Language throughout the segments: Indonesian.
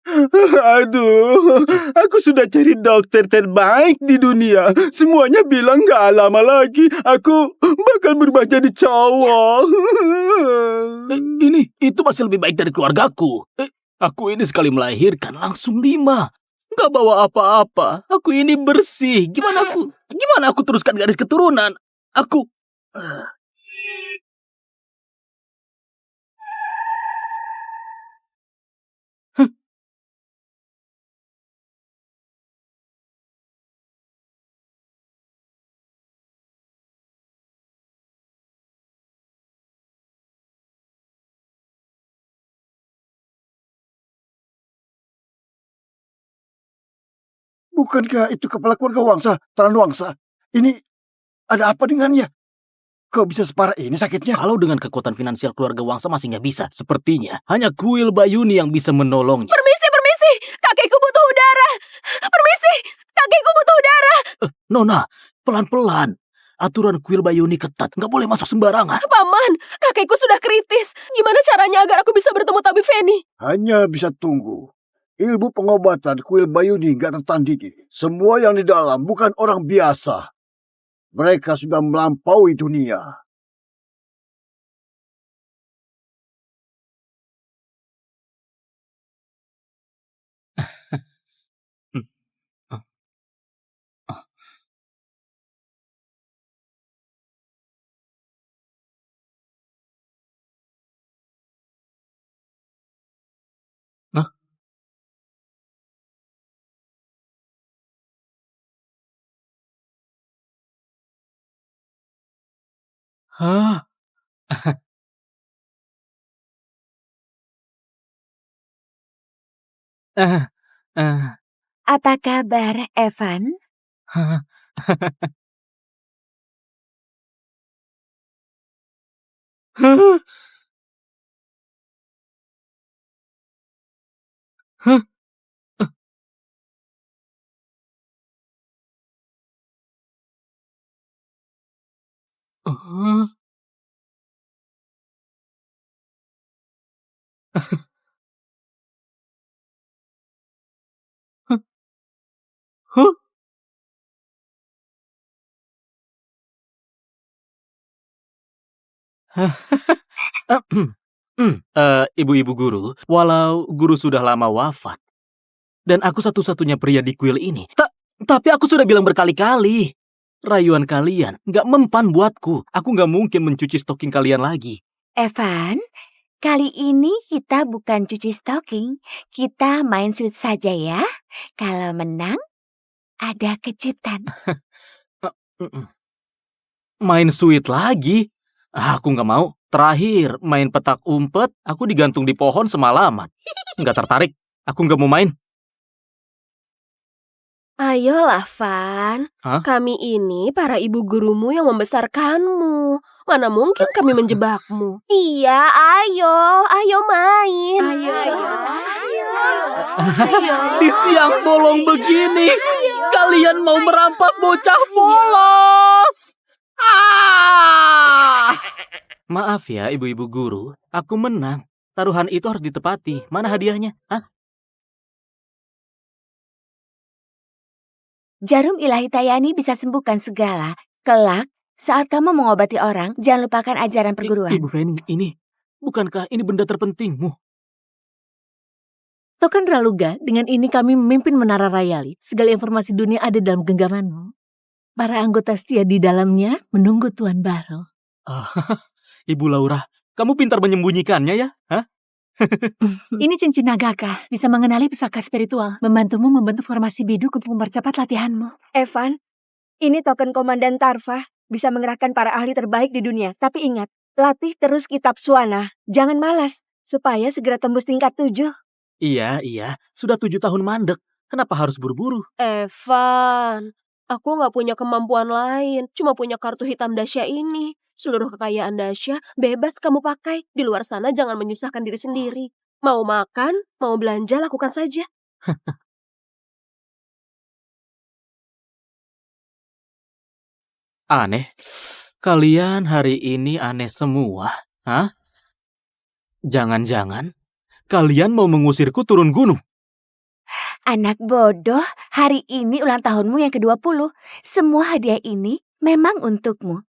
Aduh, aku sudah cari dokter terbaik di dunia. Semuanya bilang gak lama lagi aku bakal berubah jadi cowok. Itu masih lebih baik dari keluargaku. Aku ini sekali melahirkan langsung 5. Gak bawa apa-apa. Aku ini bersih. Gimana aku teruskan garis keturunan? Aku... Bukankah itu kepala keluarga Wangsa, Taran Wangsa? Ini ada apa dengannya? Kok bisa separah ini sakitnya? Kalau dengan kekuatan finansial keluarga Wangsa masih nggak bisa. Sepertinya hanya kuil Bayuni yang bisa menolongnya. Permisi, permisi. Kakekku butuh udara. Permisi, kakekku butuh udara. Nona, pelan-pelan. Aturan kuil Bayuni ketat. Nggak boleh masuk sembarangan. Paman, kakekku sudah kritis. Gimana caranya agar aku bisa bertemu tabib Feni? Hanya bisa tunggu. Ilmu pengobatan kuil Bayuni gak tertandingi. Semua yang di dalam bukan orang biasa. Mereka sudah melampaui dunia. Hah? Apa kabar, Evan? Ibu-ibu guru, walau guru sudah lama wafat, dan aku satu-satunya pria di kuil ini, tapi aku sudah bilang berkali-kali, rayuan kalian nggak mempan buatku. Aku nggak mungkin mencuci stocking kalian lagi. Evan, kali ini kita bukan cuci stocking, kita main sweet saja ya. Kalau menang, ada kejutan. Main sweet lagi? Aku nggak mau. Terakhir, main petak umpet, aku digantung di pohon semalaman. Nggak tertarik. Aku nggak mau main. Ayolah, Van. Hah? Kami ini para ibu gurumu yang membesarkanmu. Mana mungkin kami menjebakmu? Iya, ayo main. Ayo. Di siang bolong begini, kalian mau merampas bocah polos. Maaf ya, ibu-ibu guru. Aku menang. Taruhan itu harus ditepati. Mana hadiahnya? Jarum ilahi Tayani bisa sembuhkan segala. Kelak, saat kamu mengobati orang, jangan lupakan ajaran perguruan. Ibu Feni, bukankah ini benda terpentingmu? Token Raluga, dengan ini kami memimpin Menara Rayali. Segala informasi dunia ada dalam genggamanmu. Para anggota setia di dalamnya menunggu Tuan baru. Ibu Laura, kamu pintar menyembunyikannya ya? Ini cincin Nagaka, bisa mengenali pusaka spiritual, membantumu membentuk formasi biduk untuk mempercepat latihanmu. Evan, ini token Komandan Tarva, bisa mengerahkan para ahli terbaik di dunia. Tapi ingat, latih terus kitab Suana. Jangan malas, supaya segera tembus tingkat 7. Iya, sudah 7 tahun mandek. Kenapa harus buru-buru? Evan, aku nggak punya kemampuan lain, cuma punya kartu hitam Dasya ini. Seluruh kekayaan Dasya bebas kamu pakai. Di luar sana jangan menyusahkan diri sendiri. Mau makan, mau belanja, lakukan saja. Aneh. Kalian hari ini aneh semua. Hah? Jangan-jangan kalian mau mengusirku turun gunung? Anak bodoh, hari ini ulang tahunmu yang ke-20. Semua hadiah ini memang untukmu.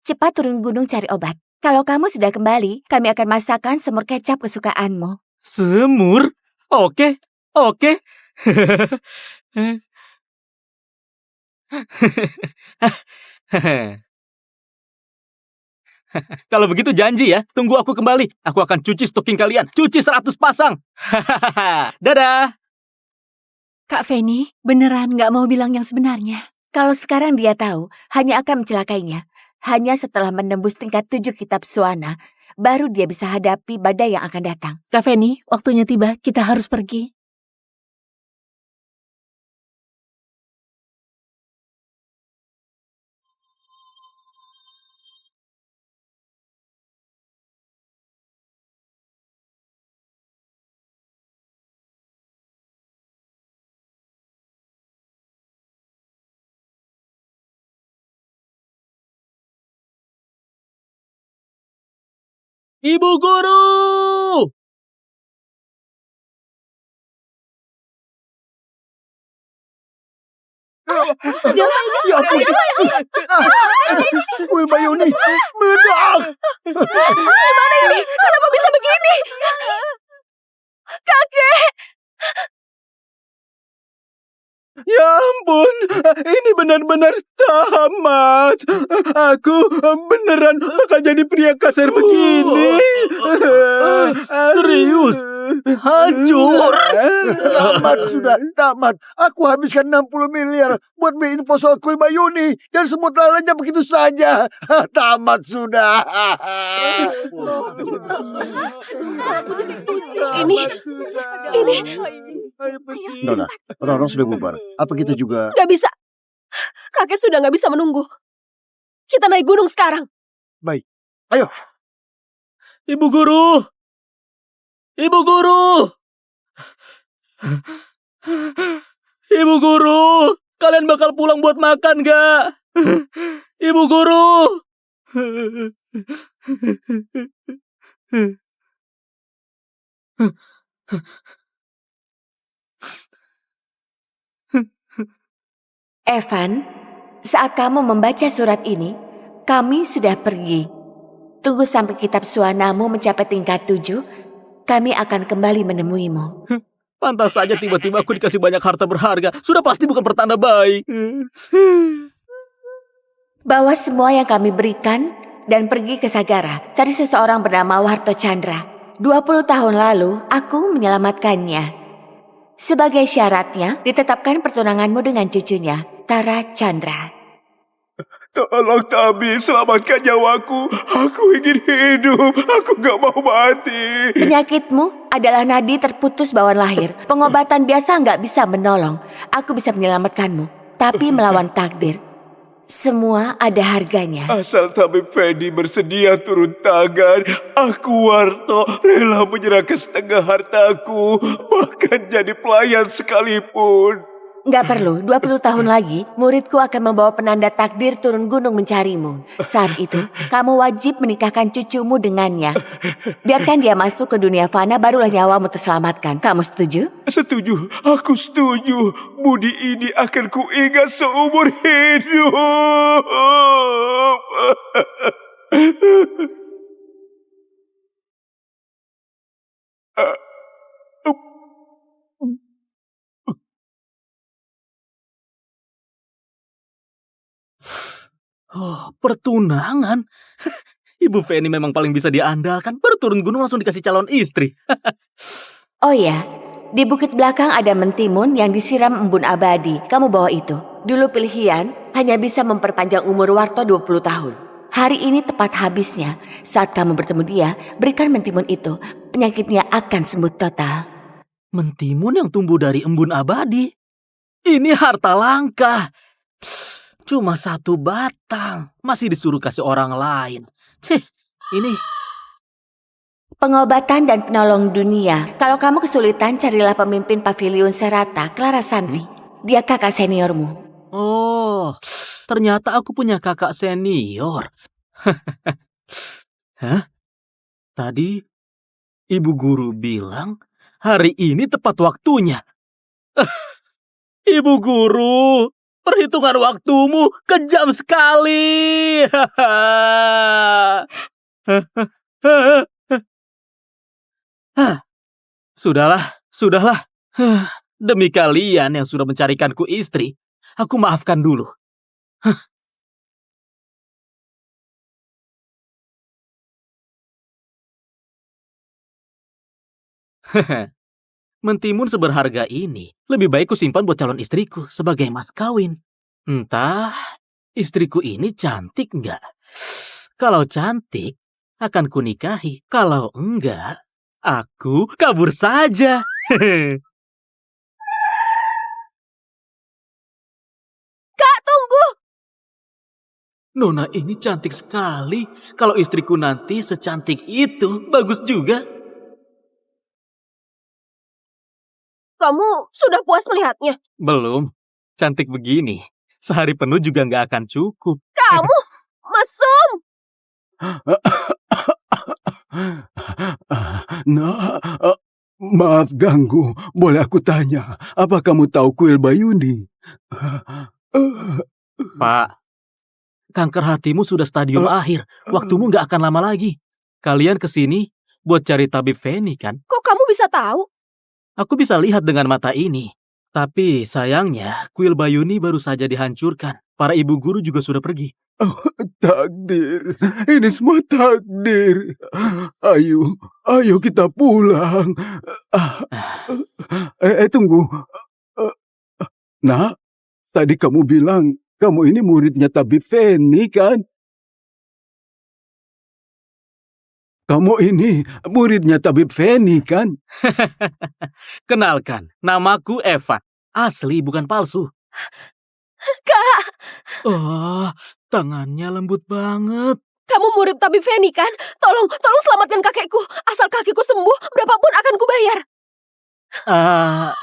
Cepat turun gunung cari obat. Kalau kamu sudah kembali, kami akan masakkan semur kecap kesukaanmu. Semur? Oke, oke. Kalau begitu janji ya, tunggu aku kembali. Aku akan cuci stocking kalian. Cuci 100 pasang. Dadah. Kak Feni, beneran nggak mau bilang yang sebenarnya? Kalau sekarang dia tahu, hanya akan mencelakainya. Hanya setelah menembus tingkat 7 kitab Suana, baru dia bisa hadapi badai yang akan datang. Kak Feni, waktunya tiba, kita harus pergi. Ibu guru! Ya ampun. Kuil Bayuni meledak. Gimana ini? Kenapa bisa begini? Kakek! Ya ampun, ini benar-benar tamat. Aku beneran bakal jadi pria kasar begini. Serius? Hancur? Tamat sudah, tamat. Aku habiskan 60 miliar buat beli info soal kuil Bayuni dan semua telah lenyap begitu saja. Tamat sudah. Ini Nona, orang-orang sudah bubar. Apa kita juga... nggak bisa. Kakek sudah nggak bisa menunggu. Kita naik gunung sekarang. Baik, ayo. Ibu guru! Ibu guru! Ibu guru! Kalian bakal pulang buat makan gak? Ibu guru! Evan, saat kamu membaca surat ini, kami sudah pergi. Tunggu sampai kitab Suanamu mencapai tingkat 7, kami akan kembali menemuimu. Pantas saja tiba-tiba aku dikasih banyak harta berharga. Sudah pasti bukan pertanda baik. Bawa semua yang kami berikan dan pergi ke Sagara. Cari seseorang bernama Warto Chandra. 20 tahun lalu, aku menyelamatkannya. Sebagai syaratnya, ditetapkan pertunanganmu dengan cucunya, Tara Chandra. Tolong tabib, selamatkan nyawaku. Aku ingin hidup. Aku gak mau mati. Penyakitmu adalah nadi terputus bawaan lahir. Pengobatan biasa nggak bisa menolong. Aku bisa menyelamatkanmu, tapi melawan takdir. Semua ada harganya. Asal tabib Fendi bersedia turun tangan, aku Warto rela menyerahkan setengah hartaku, bahkan jadi pelayan sekalipun. Nggak perlu, 20 tahun lagi, muridku akan membawa penanda takdir turun gunung mencarimu. Saat itu, kamu wajib menikahkan cucumu dengannya. Biarkan dia masuk ke dunia fana, barulah nyawamu terselamatkan. Kamu setuju? Setuju, aku setuju. Budi ini akan kuingat seumur hidup. Oh, pertunangan? Ibu Feni memang paling bisa diandalkan. Baru turun gunung langsung dikasih calon istri. Oh ya, di bukit belakang ada mentimun yang disiram embun abadi. Kamu bawa itu. Dulu pilihan hanya bisa memperpanjang umur Warto 20 tahun. Hari ini tepat habisnya. Saat kamu bertemu dia, berikan mentimun itu. Penyakitnya akan sembuh total. Mentimun yang tumbuh dari embun abadi? Ini harta langka. Cuma 1 batang. Masih disuruh kasih orang lain. Cih, ini... Pengobatan dan penolong dunia. Kalau kamu kesulitan, carilah pemimpin pavilion Serata, Clara Santi. Dia kakak seniormu. Oh, ternyata aku punya kakak senior. Hah? Tadi ibu guru bilang hari ini tepat waktunya. Ibu guru, perhitungan waktumu kejam sekali. Sudahlah, sudahlah. Demi kalian yang sudah mencarikanku istri, aku maafkan dulu. Mentimun seberharga ini, lebih baik ku simpan buat calon istriku sebagai mas kawin. Entah, istriku ini cantik nggak? Kalau cantik, akan kunikahi. Kalau enggak, aku kabur saja. Kak, tunggu! Nona ini cantik sekali. Kalau istriku nanti secantik itu, bagus juga. Kamu sudah puas melihatnya? Belum, cantik begini. Sehari penuh juga nggak akan cukup. Kamu, mesum! Nah, maaf ganggu. Boleh aku tanya, apa kamu tahu kuil Bayuni? Pak, kanker hatimu sudah stadium akhir. Waktumu nggak akan lama lagi. Kalian kesini buat cari tabib Feni kan? Kok kamu bisa tahu? Aku bisa lihat dengan mata ini. Tapi sayangnya, kuil Bayuni baru saja dihancurkan. Para ibu guru juga sudah pergi. Takdir, ini semua takdir. Ayo kita pulang. Tunggu. Nah, tadi kamu bilang kamu ini muridnya Tabib Feni kan? Kamu ini muridnya Tabib Feni kan? Kenalkan, namaku Evan. Asli bukan palsu. Kak, Oh, tangannya lembut banget. kamu murid tabib Feni kan? Tolong selamatkan kakekku. Asal kakekku sembuh, berapapun akan kubayar. Ah,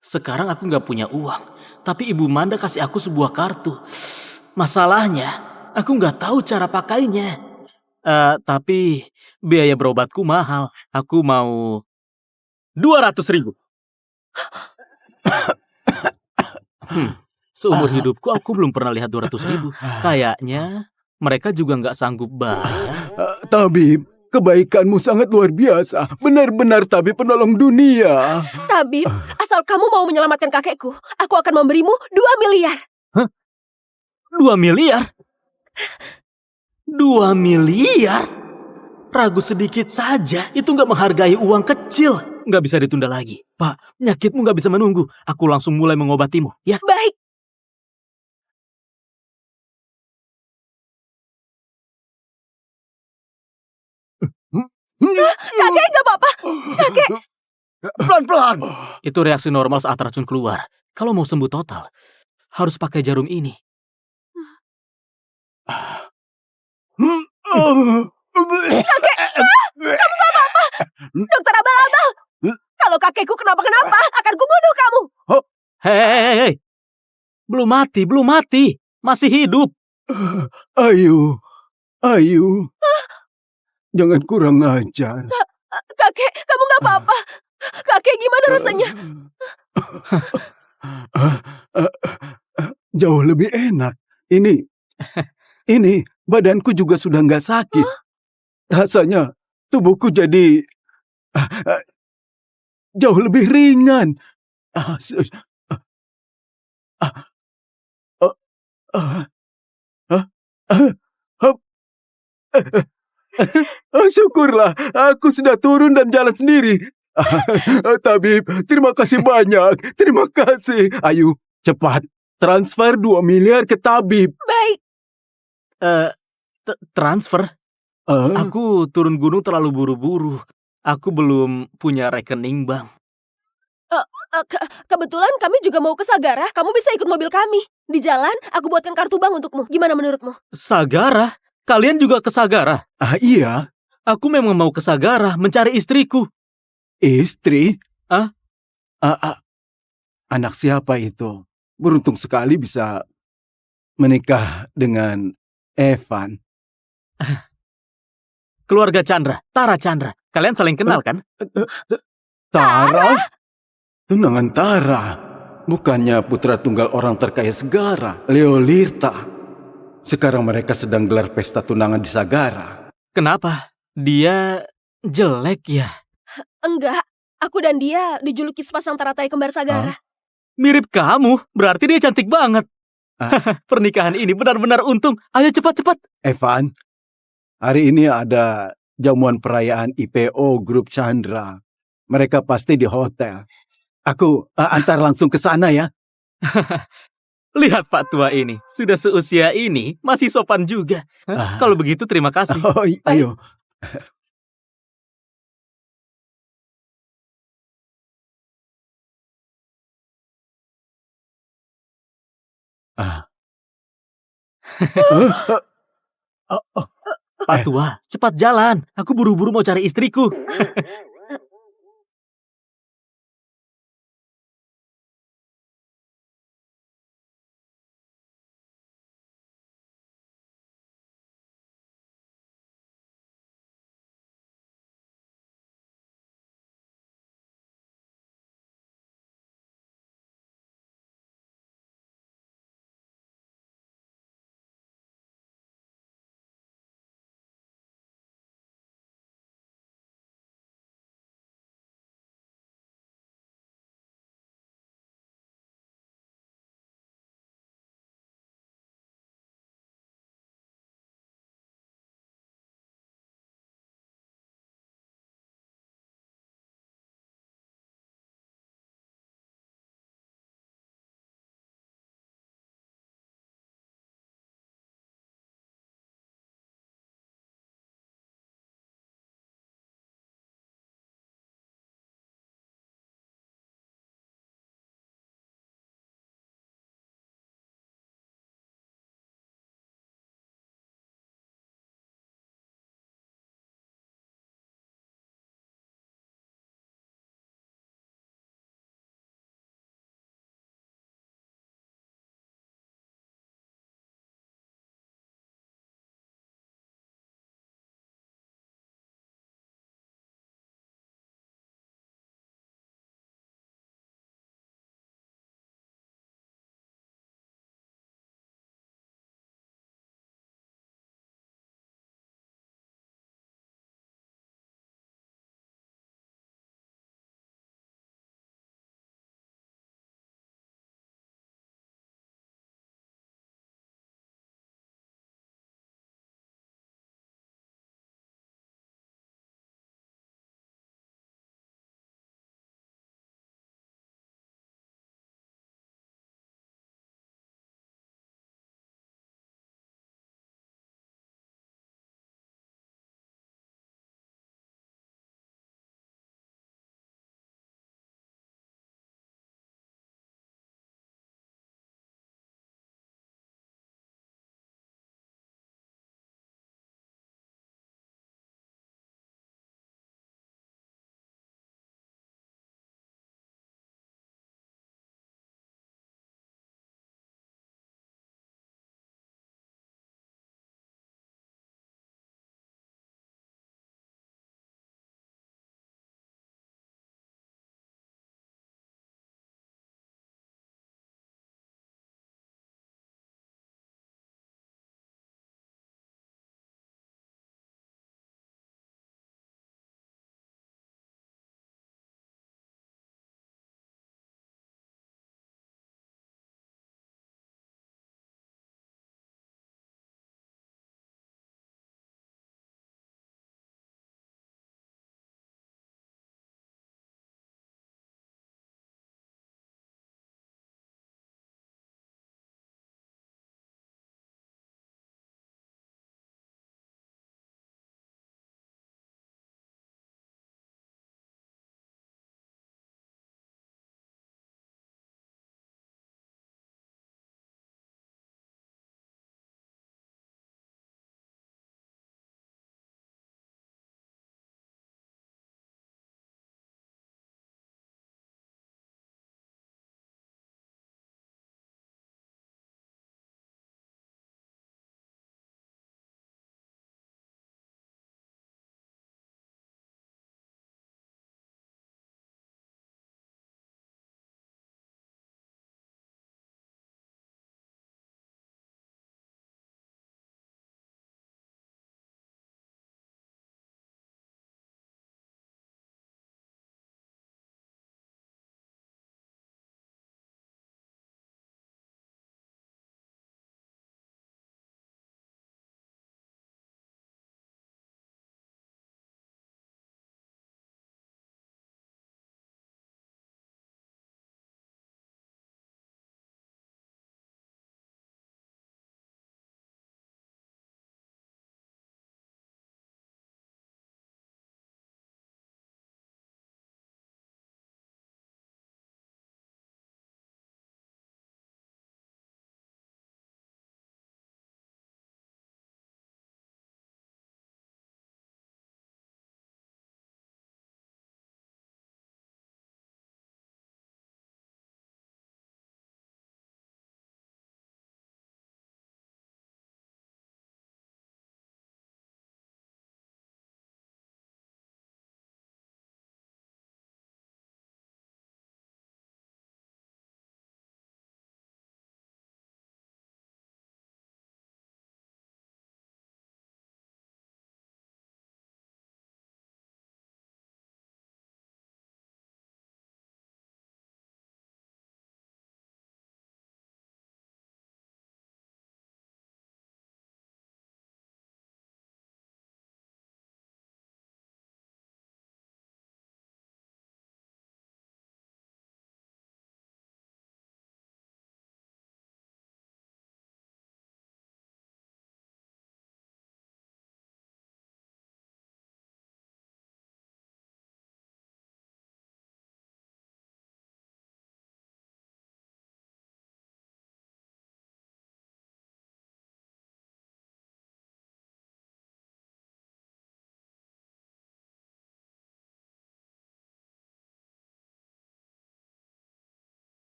sekarang aku nggak punya uang. Tapi Ibu Manda kasih aku sebuah kartu. Masalahnya, aku nggak tahu cara pakainya. Tapi biaya berobatku mahal. Aku mau 200.000. Seumur hidupku aku belum pernah lihat 200.000. Kayaknya mereka juga nggak sanggup bayar. Tabib, kebaikanmu sangat luar biasa. Benar-benar tabib penolong dunia. Tabib, asal kamu mau menyelamatkan kakekku, aku akan memberimu 2 miliar. 2 miliar? 2 miliar? Ragu sedikit saja, itu nggak menghargai uang kecil. Nggak bisa ditunda lagi. Pak, penyakitmu nggak bisa menunggu. Aku langsung mulai mengobatimu, ya? Baik. Kakek nggak apa-apa. Kakek. Pelan-pelan. Itu reaksi normal saat racun keluar. Kalau mau sembuh total, harus pakai jarum ini. Kamu nggak apa-apa. Dokter abal-abal. Kalau kakekku kenapa-kenapa, akan kubunuh kamu. Hei. Belum mati. Masih hidup. Ayo. Jangan kurang ajar. Kakek, kamu nggak apa-apa. Kakek, gimana rasanya? Jauh lebih enak. Ini badanku juga sudah nggak sakit. Rasanya tubuhku jadi jauh lebih ringan. Syukurlah, aku sudah turun dan jalan sendiri. Tabib, terima kasih banyak. Terima kasih. Ayo, cepat. Transfer 2 miliar ke tabib. Baik. Transfer? Aku turun gunung terlalu buru-buru. Aku belum punya rekening bank. Kebetulan kami juga mau ke Sagara. Kamu bisa ikut mobil kami. Di jalan, aku buatkan kartu bank untukmu. Gimana menurutmu? Sagara? Kalian juga ke Sagara? Iya. Aku memang mau ke Sagara mencari istriku. Istri? Ah? Anak siapa itu? Beruntung sekali bisa menikah dengan Evan. Keluarga Chandra, Tara Chandra. Kalian saling kenal kan? Tara? Tunangan Tara. Bukannya putra tunggal orang terkaya Segara, Leolirta. Sekarang mereka sedang gelar pesta tunangan di Sagara. Kenapa? Dia jelek ya? Enggak, aku dan dia dijuluki sepasang teratai kembar Sagara. Mirip kamu, berarti dia cantik banget. Pernikahan ini benar-benar untung. Ayo cepat-cepat. Evan, hari ini ada jamuan perayaan IPO Grup Chandra. Mereka pasti di hotel. Aku antar langsung ke sana ya. Lihat Pak Tua ini, sudah seusia ini, masih sopan juga. Kalau begitu terima kasih. Oh, ayo. Pak Tua, cepat jalan. Aku buru-buru mau cari istriku.